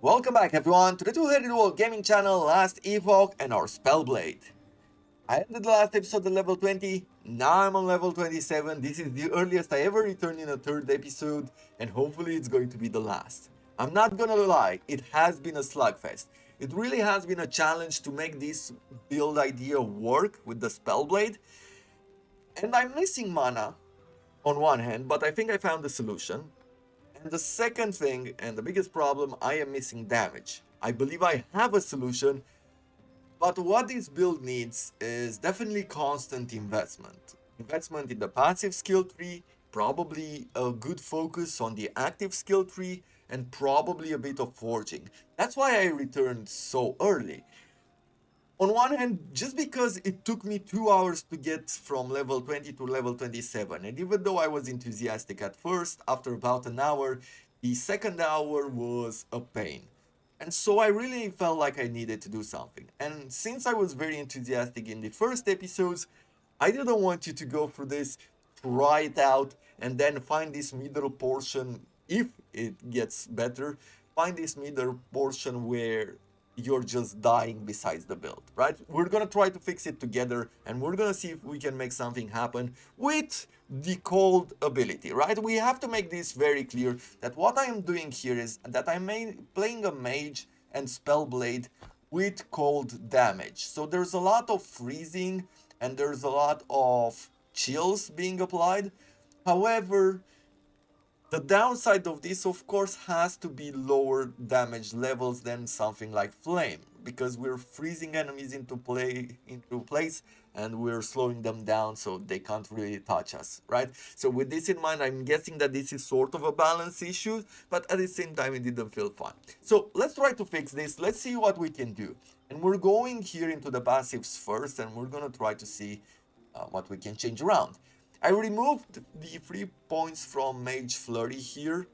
Welcome back everyone to the Two-Headed Wolf Gaming channel, last Epoch and our Spellblade. I ended the last episode at level 20, now I'm on level 27, this is the earliest I ever returned in a third episode and hopefully it's going to be the last. I'm not gonna lie, it has been a slugfest. It really has been a challenge to make this build idea work with the Spellblade. And I'm missing mana on one hand, but I think I found the solution. And the second thing, and the biggest problem, I am missing damage. I believe I have a solution, but what this build needs is definitely constant investment. Investment in the passive skill tree, probably a good focus on the active skill tree, and probably a bit of forging. That's why I returned so early. On one hand, just because it took me 2 hours to get from level 20 to level 27, and even though I was enthusiastic at first, after about an hour, the second hour was a pain. And so I really felt like I needed to do something. And since I was very enthusiastic in the first episodes, I didn't want you to go through this, try it out, and then find this middle portion, if it gets better, find this middle portion where you're just dying besides the build, right? We're gonna try to fix it together and we're gonna see if we can make something happen with the cold ability, right? We have to make this very clear that what I am doing here is that I'm playing a mage and spellblade with cold damage. So there's a lot of freezing and there's a lot of chills being applied. However, the downside of this, of course, has to be lower damage levels than something like Flame, because we're freezing enemies into place and we're slowing them down so they can't really touch us, right? So with this in mind, I'm guessing that this is sort of a balance issue, but at the same time, it didn't feel fun. So let's try to fix this. Let's see what we can do. And we're going here into the passives first, and we're gonna try to see what we can change around. I removed the 3 points from Mage Flurry here,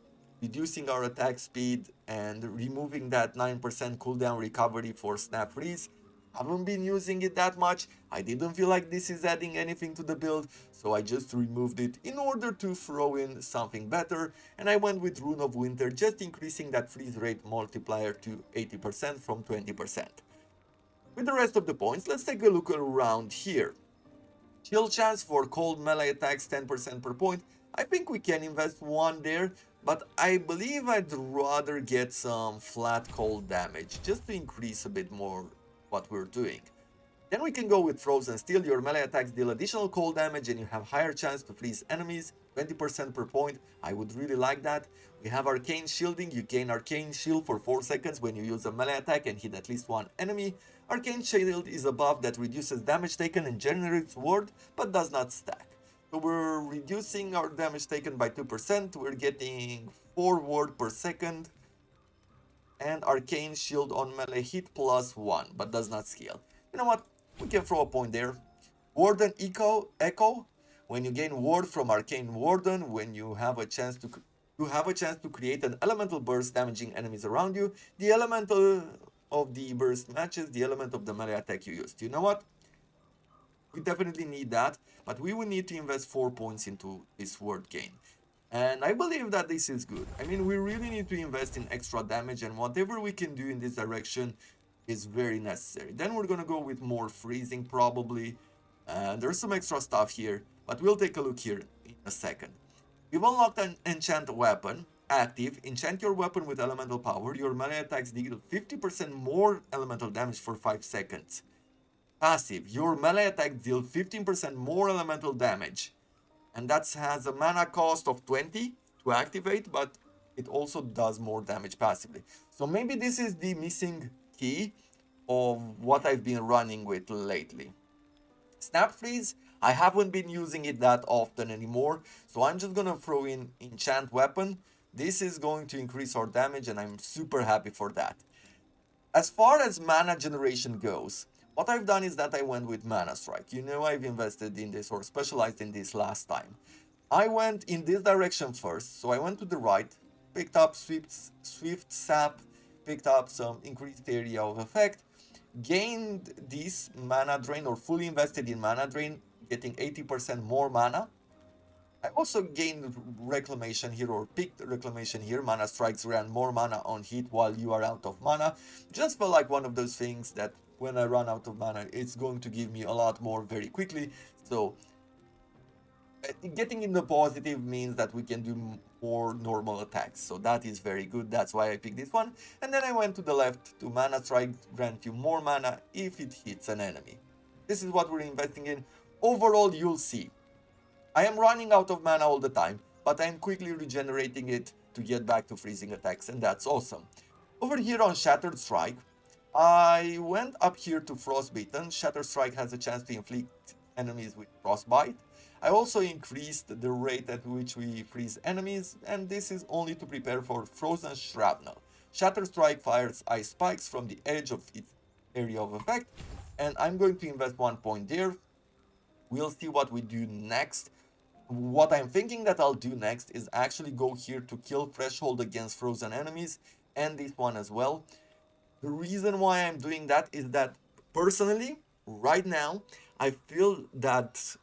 reducing our attack speed and removing that 9% cooldown recovery for Snap Freeze. Haven't been using it that much, I didn't feel like this is adding anything to the build, so I just removed it in order to throw in something better, and I went with Rune of Winter, just increasing that freeze rate multiplier to 80% from 20%. With the rest of the points, let's take a look around here. Chill chance for cold melee attacks 10% per point. I think we can invest one there, but I believe I'd rather get some flat cold damage just to increase a bit more what we're doing. Then we can go with Frozen Steel. Your melee attacks deal additional cold damage and you have higher chance to freeze enemies, 20% per point. I would really like that. We have Arcane Shielding. You gain Arcane Shield for 4 seconds when you use a melee attack and hit at least one enemy. Arcane Shield is a buff that reduces damage taken and generates ward, but does not stack. So we're reducing our damage taken by 2%. We're getting 4 ward per second. And Arcane Shield on melee hit plus 1, but does not scale. You know what? We can throw a point there. Warden Echo. When you gain ward from Arcane Warden, when you have a chance to create an elemental burst damaging enemies around you. The elemental of the burst matches the element of the melee attack you used. You know what? We definitely need that, but we will need to invest 4 points into this ward gain. And I believe that this is good. I mean, we really need to invest in extra damage, and whatever we can do in this direction is very necessary. Then we're gonna go with more freezing probably. There's some extra stuff here, but we'll take a look here in a second. We've unlocked an enchant weapon. Active, enchant your weapon with elemental power. Your melee attacks deal 50% more elemental damage for 5 seconds. Passive, your melee attacks deal 15% more elemental damage. And that has a mana cost of 20 to activate, but it also does more damage passively. So maybe this is the missing key of what I've been running with lately. Snap Freeze, I haven't been using it that often anymore, so I'm just gonna throw in Enchant Weapon. This is going to increase our damage and I'm super happy for that. As far as mana generation goes, what I've done is that I went with Mana Strike. You know I've invested in this or specialized in this last time. I went in this direction first, so I went to the right, picked up Swift Sap, picked up some increased area of effect, gained this Mana Drain or fully invested in Mana Drain, getting 80% more mana. I also gained Reclamation here, or picked Reclamation here. Mana Strikes grant more mana on hit while you are out of mana. Just felt like one of those things that when I run out of mana, it's going to give me a lot more very quickly. So getting in the positive means that we can do more normal attacks. So that is very good. That's why I picked this one. And then I went to the left to Mana Strike, grant you more mana if it hits an enemy. This is what we're investing in. Overall, you'll see. I am running out of mana all the time, but I'm quickly regenerating it to get back to freezing attacks, and that's awesome. Over here on Shattered Strike, I went up here to Frostbitten. Shattered Strike has a chance to inflict enemies with Frostbite. I also increased the rate at which we freeze enemies, and this is only to prepare for Frozen Shrapnel. Shattered Strike fires ice spikes from the edge of its area of effect, and I'm going to invest 1 point there. We'll see what we do next. What I'm thinking that I'll do next is actually go here to kill Threshold against frozen enemies, and this one as well. The reason why I'm doing that is that personally, right now, I feel that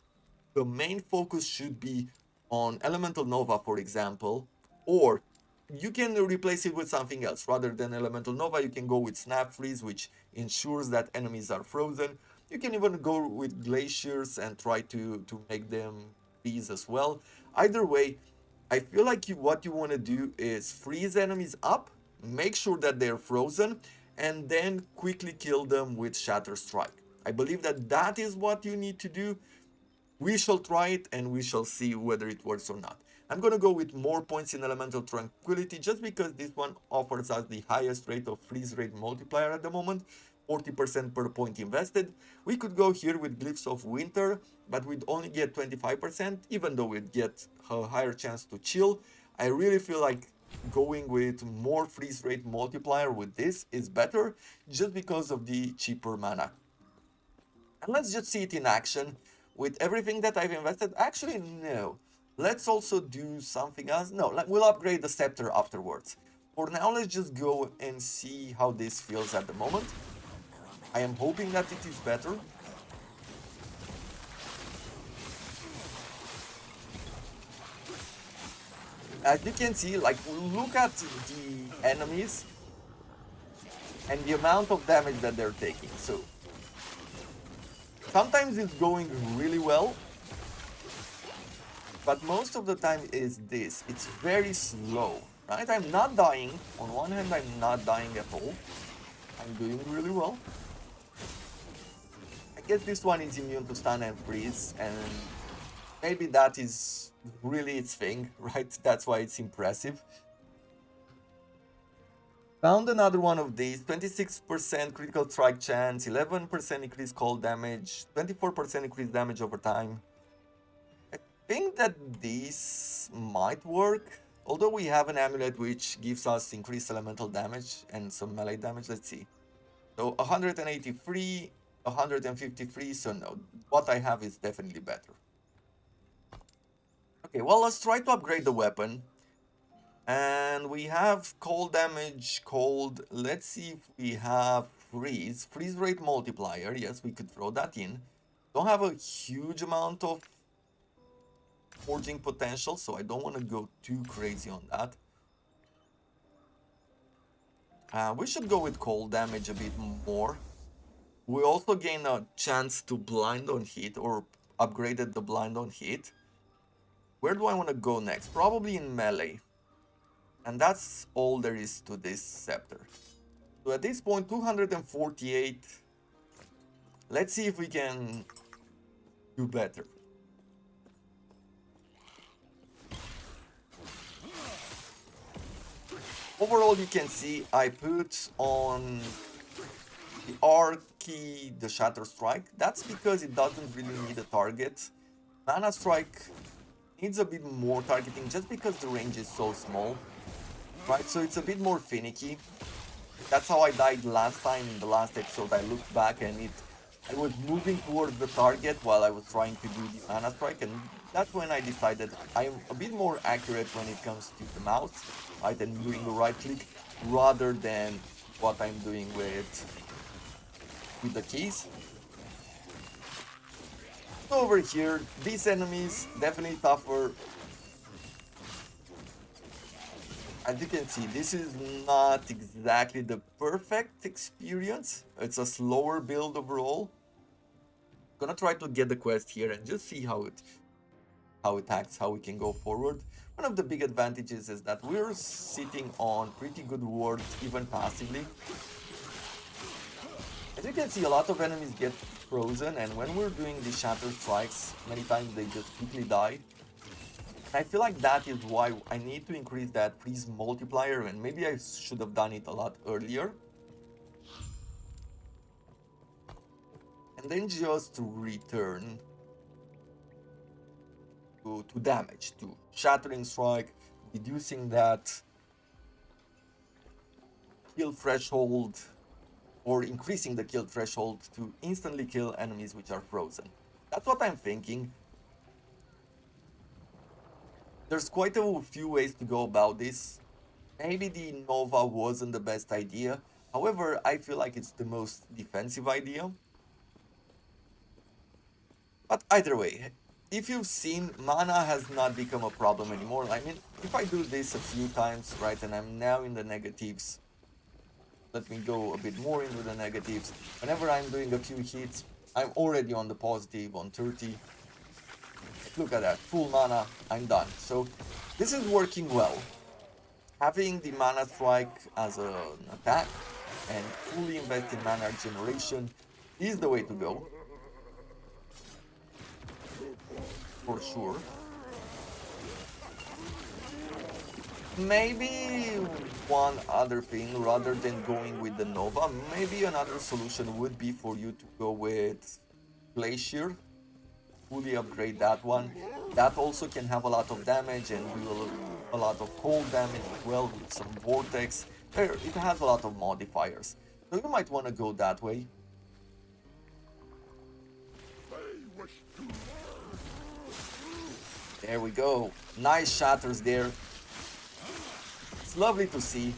the main focus should be on Elemental Nova, for example, or you can replace it with something else. Rather than Elemental Nova, you can go with Snap Freeze, which ensures that enemies are frozen. You can even go with Glaciers and try to make them freeze as well. Either way, I feel like what you want to do is freeze enemies up, make sure that they're frozen, and then quickly kill them with Shatter Strike. I believe that that is what you need to do. We shall try it and we shall see whether it works or not. I'm gonna go with more points in Elemental Tranquility just because this one offers us the highest rate of freeze rate multiplier at the moment, 40% per point invested. We could go here with Glyphs of Winter, but we'd only get 25%, even though we'd get a higher chance to chill. I really feel like going with more freeze rate multiplier with this is better, just because of the cheaper mana. And let's just see it in action. With everything that I've invested, actually no. Let's also do something else. No, we'll upgrade the scepter afterwards. For now, let's just go and see how this feels at the moment. I am hoping that it is better. As you can see, like, look at the enemies and the amount of damage that they're taking. So sometimes it's going really well, but most of the time is this. It's very slow, right? I'm not dying. On one hand, I'm not dying at all. I'm doing really well. I guess this one is immune to stun and freeze, and maybe that is really its thing, right? That's why it's impressive. Found another one of these, 26% critical strike chance, 11% increased cold damage, 24% increased damage over time. I think that this might work, although we have an amulet which gives us increased elemental damage and some melee damage. Let's see. So 183, 153, so no, what I have is definitely better. Okay, well, let's try to upgrade the weapon. And we have cold damage, cold. Let's see if we have freeze. Freeze rate multiplier. Yes, we could throw that in. Don't have a huge amount of forging potential, so I don't want to go too crazy on that. We should go with cold damage a bit more. We also gain a chance to blind on hit, or upgraded the blind on hit. Where do I want to go next? Probably in melee. And that's all there is to this scepter. So at this point, 248. Let's see if we can do better. Overall, you can see I put on the R key the Shatter Strike. That's because it doesn't really need a target. Mana Strike needs a bit more targeting just because the range is so small. Right, so it's a bit more finicky. That's how I died last time in the last episode. I looked back and I was moving towards the target while I was trying to do the mana strike, and that's when I decided I'm a bit more accurate when it comes to the mouse, right, and doing the right click rather than what I'm doing with the keys. Over here, these enemies definitely tougher. As you can see, this is not exactly the perfect experience. It's a slower build overall. Gonna try to get the quest here and just see how it acts, how we can go forward. One of the big advantages is that we're sitting on pretty good wards even passively. As you can see, a lot of enemies get frozen, and when we're doing the shatter strikes, many times they just quickly die. I feel like that is why I need to increase that freeze multiplier, and maybe I should have done it a lot earlier. And then just to return to damage, to shattering strike, reducing that kill threshold, or increasing the kill threshold to instantly kill enemies which are frozen. That's what I'm thinking. There's quite a few ways to go about this. Maybe the Nova wasn't the best idea. However, I feel like it's the most defensive idea. But either way, if you've seen, mana has not become a problem anymore. I mean, if I do this a few times, right, and I'm now in the negatives, let me go a bit more into the negatives. Whenever I'm doing a few hits, I'm already on the positive, on 30. Look at that, full mana, I'm done. So this is working well. Having the mana strike as an attack and fully invest in mana generation is the way to go. For sure. Maybe one other thing, rather than going with the Nova, maybe another solution would be for you to go with Glacier. Fully upgrade that one. That also can have a lot of damage and do a lot of cold damage as well with some Vortex. It has a lot of modifiers. So you might want to go that way. There we go. Nice shatters there. It's lovely to see.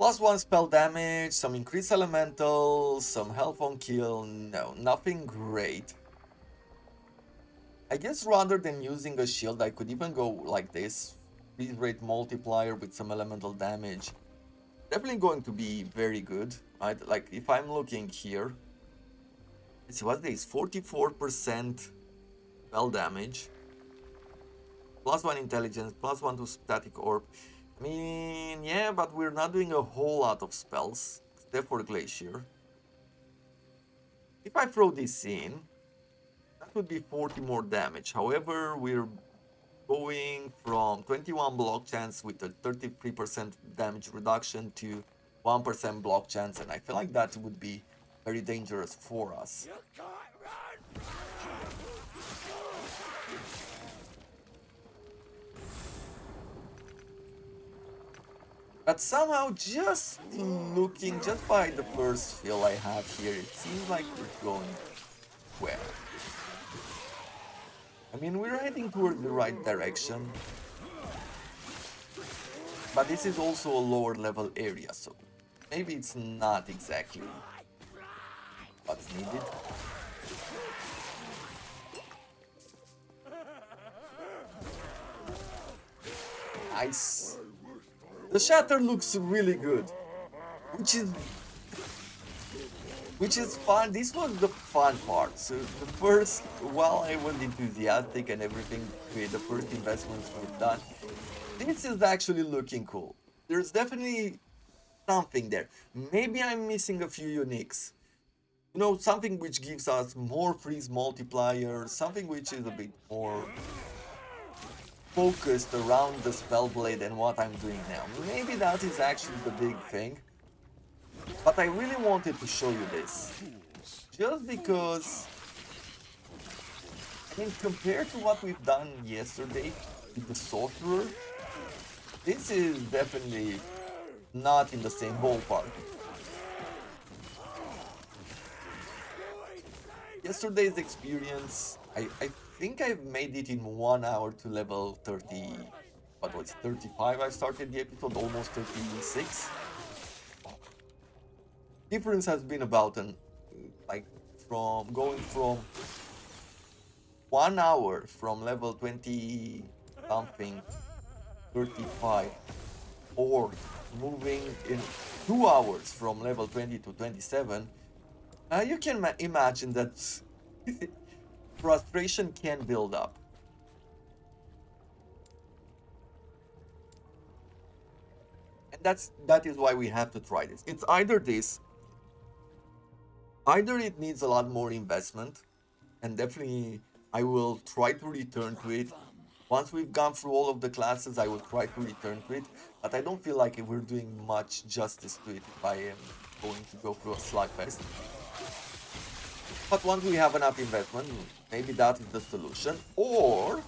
+1 spell damage, some increased elemental, some health on kill. No, nothing great. I guess rather than using a shield, I could even go like this. Freeze rate multiplier with some elemental damage. Definitely going to be very good, right? Like if I'm looking here, let's see what this 44% spell damage, +1 intelligence, +1 to static orb. I mean, yeah, but we're not doing a whole lot of spells, except for Glacier. If I throw this in, that would be 40 more damage. However, we're going from 21 block chance with a 33% damage reduction to 1% block chance, and I feel like that would be very dangerous for us. But somehow, just looking, just by the first feel I have here, it seems like we're going well. I mean, we're heading towards the right direction. But this is also a lower level area, so maybe it's not exactly what's needed. Nice. The shatter looks really good, which is fun. This was the fun part. So the first, while I was enthusiastic and everything with the first investments we've done, this is actually looking cool. There's definitely something there. Maybe I'm missing a few uniques. You know, something which gives us more freeze multiplier, something which is a bit more focused around the Spellblade and what I'm doing now. Maybe that is actually the big thing. But I really wanted to show you this. Just because, I mean, compared to what we've done yesterday with the Sorcerer, this is definitely not in the same ballpark. Yesterday's experience, I think I've made it in 1 hour to level 30, what was it, 35 I started the episode, almost 36. Difference has been about like from going from 1 hour from level 20 something 35 or moving in 2 hours from level 20 to 27. You can imagine that frustration can build up. And that is why we have to try this. It's either it needs a lot more investment, and definitely I will try to return to it. Once we've gone through all of the classes, I will try to return to it, but I don't feel like we're doing much justice to it if I am going to go through a slugfest. But once we have enough investment, maybe that is the solution, or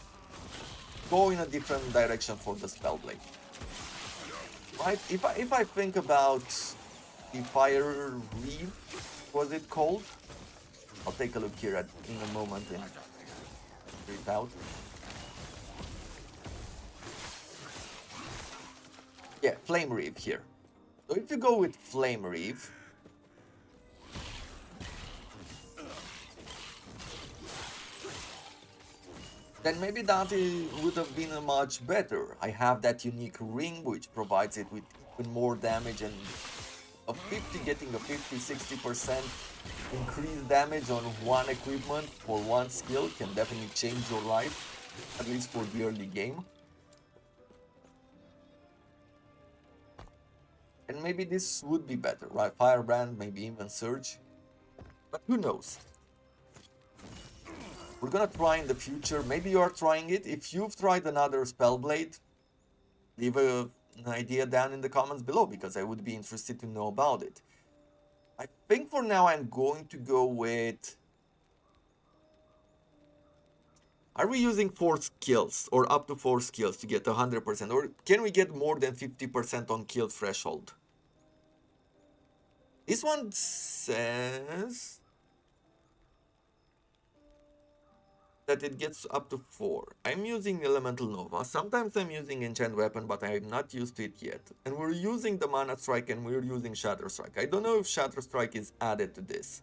go in a different direction for the Spellblade. Right? If I think about the Fire Reeve, was it called? I'll take a look here in a moment and figure it out. Yeah, Flame Reeve here. So if you go with Flame Reeve, then maybe that would have been much better. I have that unique ring which provides it with even more damage, and getting a 50-60% increased damage on one equipment for one skill can definitely change your life, at least for the early game. And maybe this would be better, right? Firebrand, maybe even Surge, but who knows? We're gonna try in the future. Maybe you are trying it. If you've tried another Spellblade, leave an idea down in the comments below, because I would be interested to know about it. I think for now I'm going to go with... Are we using 4 skills or up to 4 skills to get 100%? Or can we get more than 50% on kill threshold? This one says that it gets up to 4. I'm using Elemental Nova. Sometimes I'm using Enchant Weapon, but I'm not used to it yet. And we're using the Mana Strike and we're using Shatter Strike. I don't know if Shatter Strike is added to this,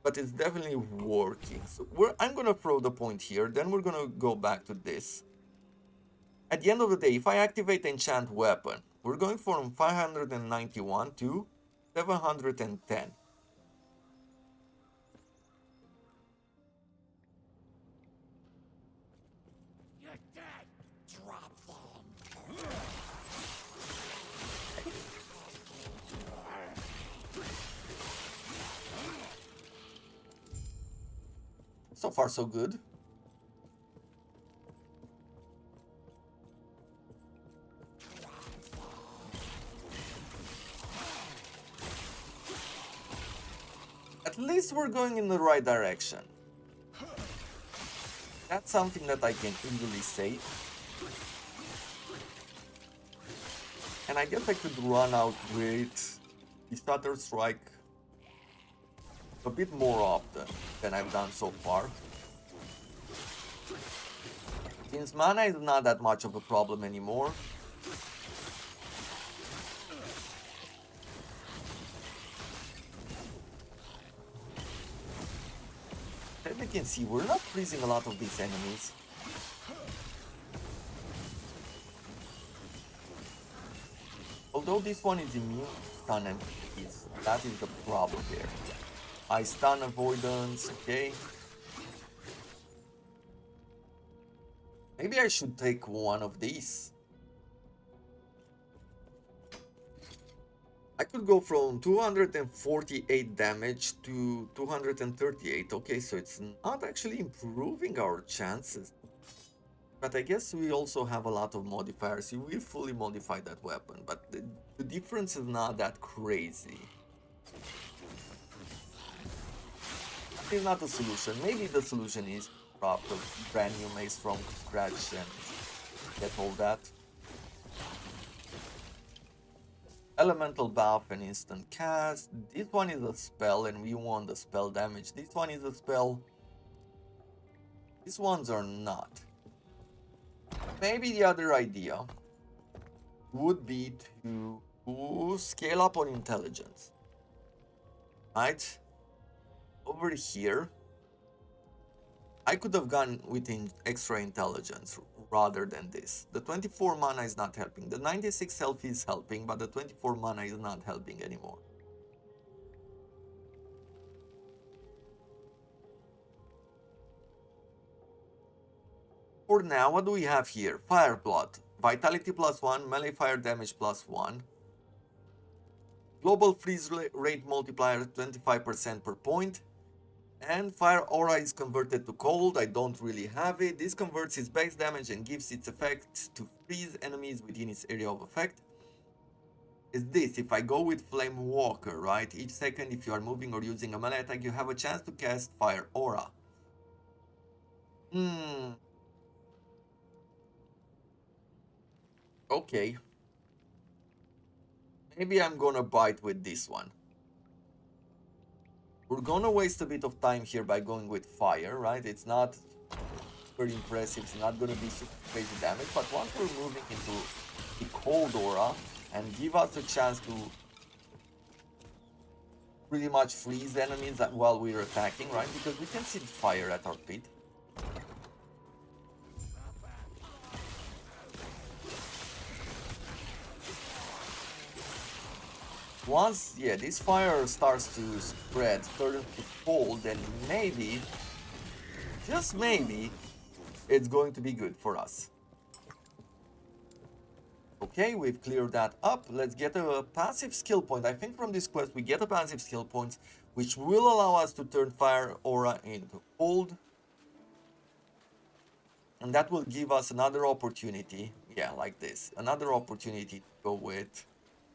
but it's definitely working. So I'm gonna throw the point here, then we're gonna go back to this. At the end of the day, if I activate Enchant Weapon, we're going from 591 to 710. So far, so good. At least we're going in the right direction. That's something that I can easily say. And I guess I could run out with the Shatter Strike a bit more often than I've done so far. Since mana is not that much of a problem anymore, as you can see, we're not freezing a lot of these enemies. Although this one is immune to stun enemies, that is the problem there. I stun avoidance, okay. Maybe I should take one of these. I could go from 248 damage to 238. Okay, so it's not actually improving our chances. But I guess we also have a lot of modifiers. You will fully modify that weapon, but the difference is not that crazy. It's not a solution. Maybe the solution is craft a brand new mace from scratch and get all that. Elemental buff and instant cast. This one is a spell and we want the spell damage. This one is a spell. These ones are not. Maybe the other idea would be to scale up on intelligence. Right? Over here, I could have gone with extra intelligence rather than this. The 24 mana is not helping. The 96 health is helping, but the 24 mana is not helping anymore. For now, what do we have here? Fire Blood. Vitality +1, melee fire damage +1. Global freeze rate multiplier 25% per point. And Fire Aura is converted to cold. I don't really have it. This converts its base damage and gives its effect to freeze enemies within its area of effect. Is this, if I go with Flame Walker, right? Each second if you are moving or using a melee attack, you have a chance to cast Fire Aura. Okay. Maybe I'm gonna bite with this one. We're gonna waste a bit of time here by going with fire, right? It's not very impressive, it's not gonna be super crazy damage, but once we're moving into the cold aura and give us a chance to pretty much freeze enemies while we're attacking, right? Because we can see the fire at our feet. Once, yeah, this fire starts to spread, turn to cold, then maybe, just maybe, it's going to be good for us. Okay, we've cleared that up. Let's get a passive skill point. I think from this quest we get a passive skill point, which will allow us to turn Fire Aura into cold. And that will give us another opportunity, yeah, like this, another opportunity to go with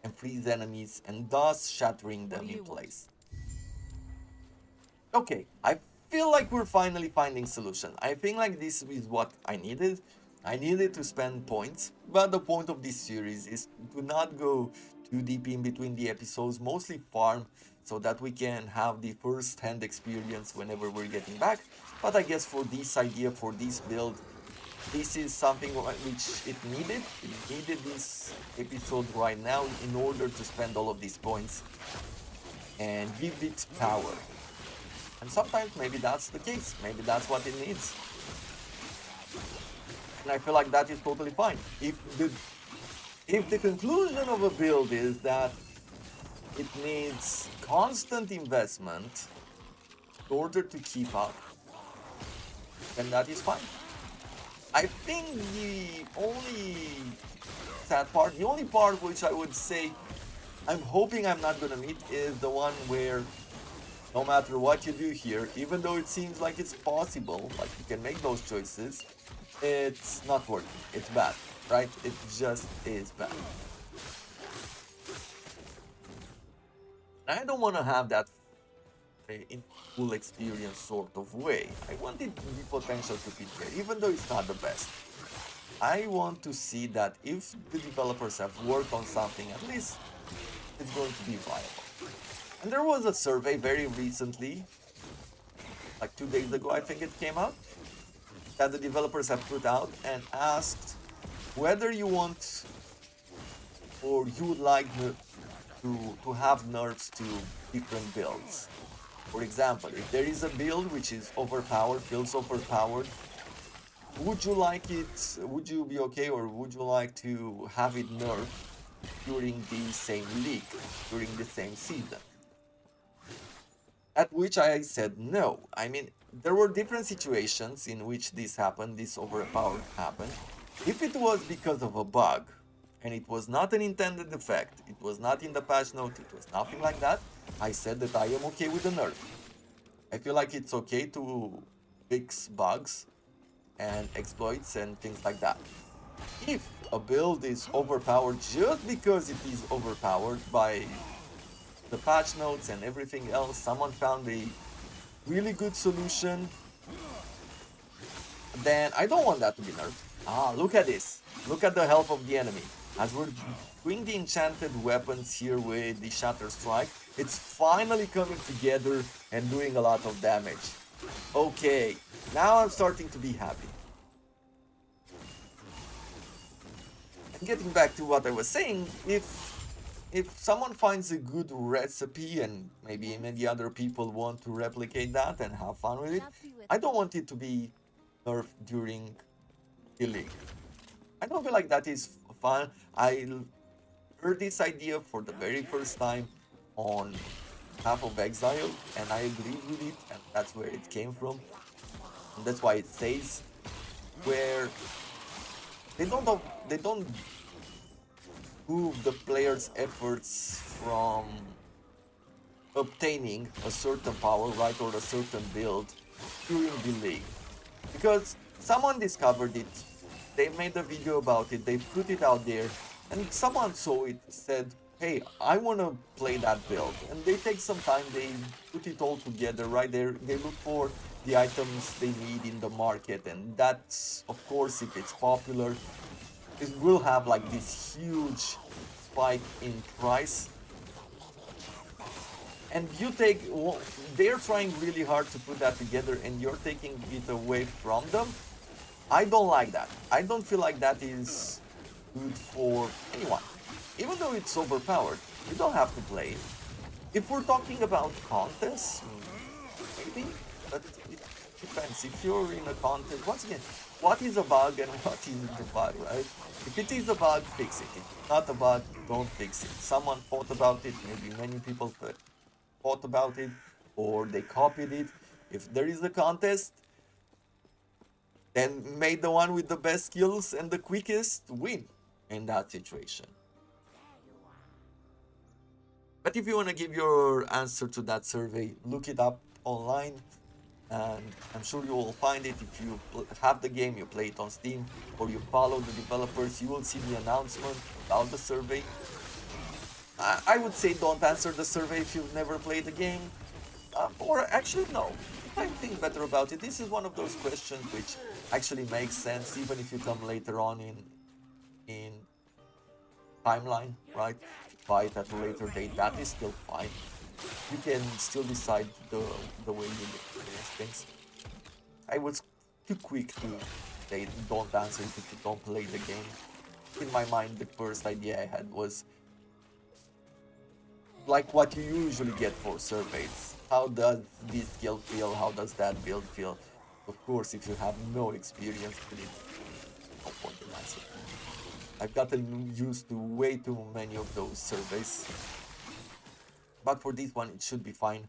and freeze enemies and thus shattering them in place. Okay, I feel like we're finally finding solution. I think like this is what I needed. I needed to spend points, but the point of this series is to not go too deep in between the episodes, mostly farm, so that we can have the first-hand experience whenever we're getting back. But I guess for this idea, for this build, this is something which it needed. It needed this episode right now in order to spend all of these points and give it power. And sometimes maybe that's the case. Maybe that's what it needs. And I feel like that is totally fine. If the conclusion of a build is that it needs constant investment in order to keep up, then that is fine. I think the only sad part, the only part which I would say I'm hoping I'm not gonna meet is the one where no matter what you do here, even though it seems like it's possible, like you can make those choices, it's not working. It's bad, right? It just is bad. I don't want to have that in full experience sort of way. I wanted the potential to be there, even though it's not the best. I want to see that if the developers have worked on something, at least it's going to be viable. And there was a survey very recently, like 2 days ago I think it came out, that the developers have put out and asked whether you want or you would like to have nerfs to different builds. For example, if there is a build which is overpowered, feels overpowered, would you like it, would you be okay, or would you like to have it nerfed during the same league, during the same season? At which I said no. I mean, there were different situations in which this happened, this overpowered happened. If it was because of a bug, and it was not an intended effect, it was not in the patch note, it was nothing like that, I said that I am okay with the nerf. I feel like it's okay to fix bugs and exploits and things like that. If a build is overpowered just because it is overpowered by the patch notes and everything else, someone found a really good solution, then I don't want that to be nerfed. Ah, look at this. Look at the health of the enemy. As we're doing the enchanted weapons here with the Shatter Strike, it's finally coming together and doing a lot of damage. Okay, now I'm starting to be happy. And getting back to what I was saying, if someone finds a good recipe and maybe many other people want to replicate that and have fun with it, I don't want it to be nerfed during the league. I don't feel like that is fun. I heard this idea for the very first time on Half of Exile, and I agreed with it, and that's where it came from. And that's why it says where they don't move the player's efforts from obtaining a certain power, right, or a certain build during the league. Because someone discovered it, they made a video about it, they put it out there, and someone saw it, said, hey, I want to play that build. And they take some time, they put it all together right there, they look for the items they need in the market, and that's, of course, if it's popular, it will have like this huge spike in price. And you take, they're trying really hard to put that together, and you're taking it away from them. I don't like that. I don't feel like that is good for anyone. Even though it's overpowered, you don't have to play it. If we're talking about contests, maybe, but it depends. If you're in a contest, once again, what is a bug and what isn't a bug, right? If it is a bug, fix it. If it's not a bug, don't fix it. Someone thought about it, maybe many people thought about it, or they copied it. If there is a contest, then may the one with the best skills and the quickest win in that situation. But if you want to give your answer to that survey, look it up online, and I'm sure you will find it. If you have the game, you play it on Steam, or you follow the developers, you will see the announcement about the survey. I would say don't answer the survey if you've never played the game. Or actually, no. If I think better about it, this is one of those questions which actually makes sense, even if you come later on in timeline, right? Buy it at a later date, that is still fine. You can still decide the way you do things. I was too quick to say don't answer it if you don't play the game. In my mind, the first idea I had was like what you usually get for surveys. How does this skill feel? How does that build feel? Of course, if you have no experience with it, no point in answering. I've gotten used to way too many of those surveys. But for this one, it should be fine.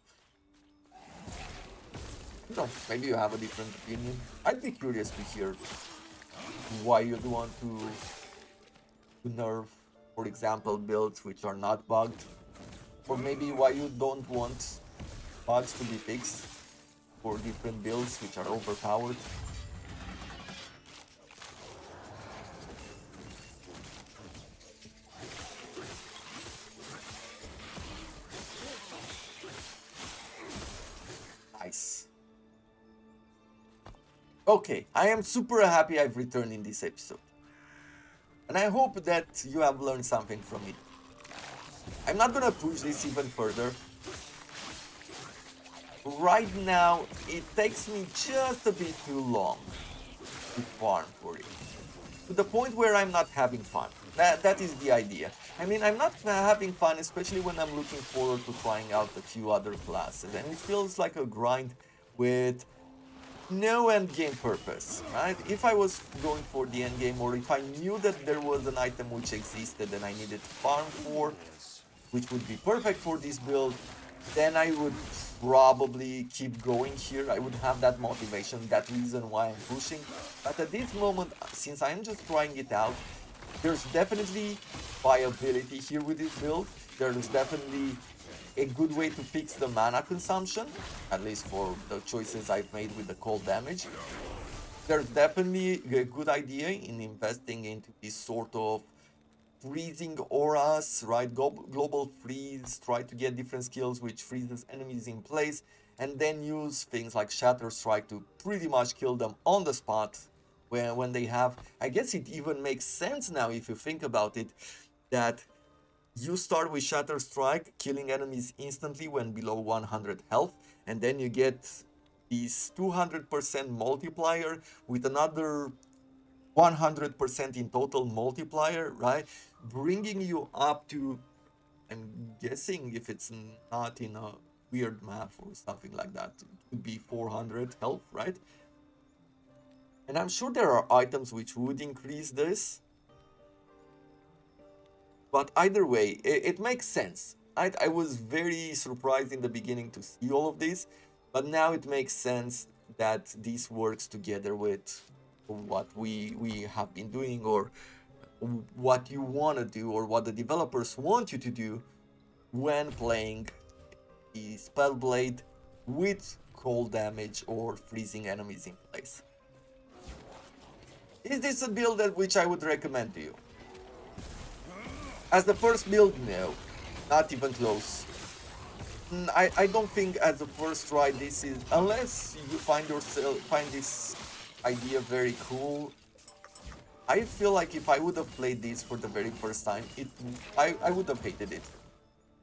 No, maybe you have a different opinion. I'd be curious to hear why you'd want to nerf, for example, builds which are not bugged. Or maybe why you don't want bugs to be fixed for different builds which are overpowered. Nice. Okay, I am super happy I've returned in this episode. And I hope that you have learned something from it. I'm not gonna push this even further. Right now, it takes me just a bit too long to farm for it. To the point where I'm not having fun. That is the idea. I mean, I'm not having fun, especially when I'm looking forward to trying out a few other classes. And it feels like a grind with no end game purpose, right? If I was going for the end game, or if I knew that there was an item which existed and I needed to farm for, which would be perfect for this build, then I would probably keep going here. I would have that motivation, that reason why I'm pushing. But at this moment, since I'm just trying it out, there's definitely viability here with this build. There's definitely a good way to fix the mana consumption, at least for the choices I've made with the cold damage. There's definitely a good idea in investing into this sort of freezing auras, right? Global freeze, try to get different skills which freezes enemies in place, and then use things like Shatter Strike to pretty much kill them on the spot when they have. I guess it even makes sense now if you think about it, that you start with Shatter Strike, killing enemies instantly when below 100 health, and then you get this 200% multiplier with another 100% in total multiplier, right? Bringing you up to, I'm guessing if it's not in a weird math or something like that, it would be 400 health, right? And I'm sure there are items which would increase this, but either way, it makes sense. I was very surprised in the beginning to see all of this, but now it makes sense that this works together with what we have been doing, or what you want to do, or what the developers want you to do when playing the Spellblade with cold damage or freezing enemies in place. Is this a build that which I would recommend to you? As the first build, no, not even close. I don't think as a first try this is, unless you find this idea very cool. I feel like if I would have played this for the very first time, I would have hated it.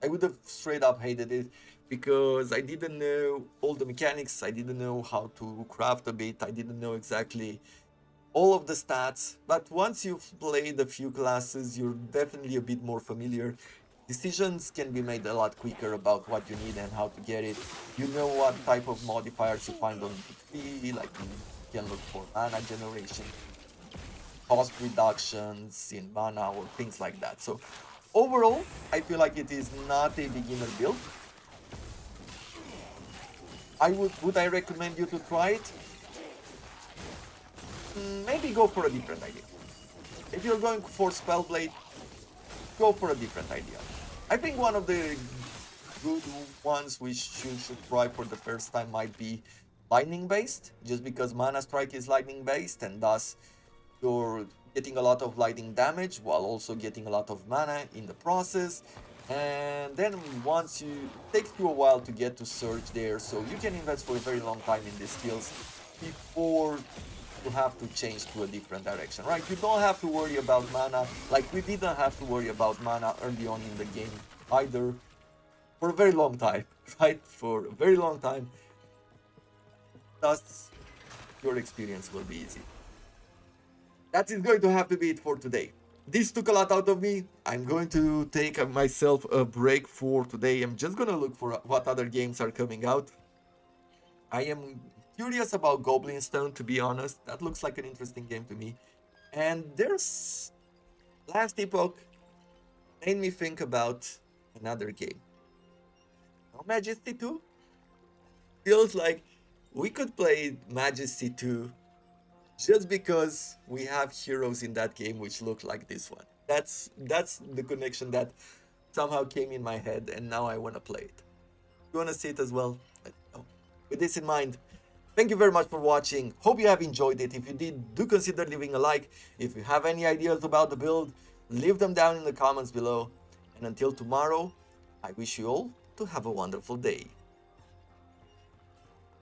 I would have straight up hated it, because I didn't know all the mechanics, I didn't know how to craft a bit, I didn't know exactly all of the stats. But once you've played a few classes, you're definitely a bit more familiar. Decisions can be made a lot quicker about what you need and how to get it. You know what type of modifiers you find on the, like you can look for mana generation, cost reductions in mana, or things like that. So overall, I feel like it is not a beginner build. Would I recommend you to try it? Maybe go for a different idea. If you're going for Spellblade, go for a different idea. I think one of the good ones which you should try for the first time might be lightning based, just because Mana Strike is lightning based, and thus you're getting a lot of lightning damage while also getting a lot of mana in the process. And then once it takes you a while to get to Surge there, so you can invest for a very long time in these skills before you have to change to a different direction, right? You don't have to worry about mana, like we didn't have to worry about mana early on in the game either, for a very long time, right? For a very long time. Thus, your experience will be easy. That is going to have to be it for today. This took a lot out of me. I'm going to take myself a break for today. I'm just gonna look for what other games are coming out. I am curious about Goblin Stone, to be honest. That looks like an interesting game to me. And there's Last Epoch made me think about another game. No, Majesty 2? Feels like we could play Majesty 2 just because we have heroes in that game which look like this one. That's the connection that somehow came in my head, and now I want to play it. You want to see it as well? Let me know. With this in mind, thank you very much for watching. Hope you have enjoyed it. If you did, do consider leaving a like. If you have any ideas about the build, leave them down in the comments below. And until tomorrow, I wish you all to have a wonderful day.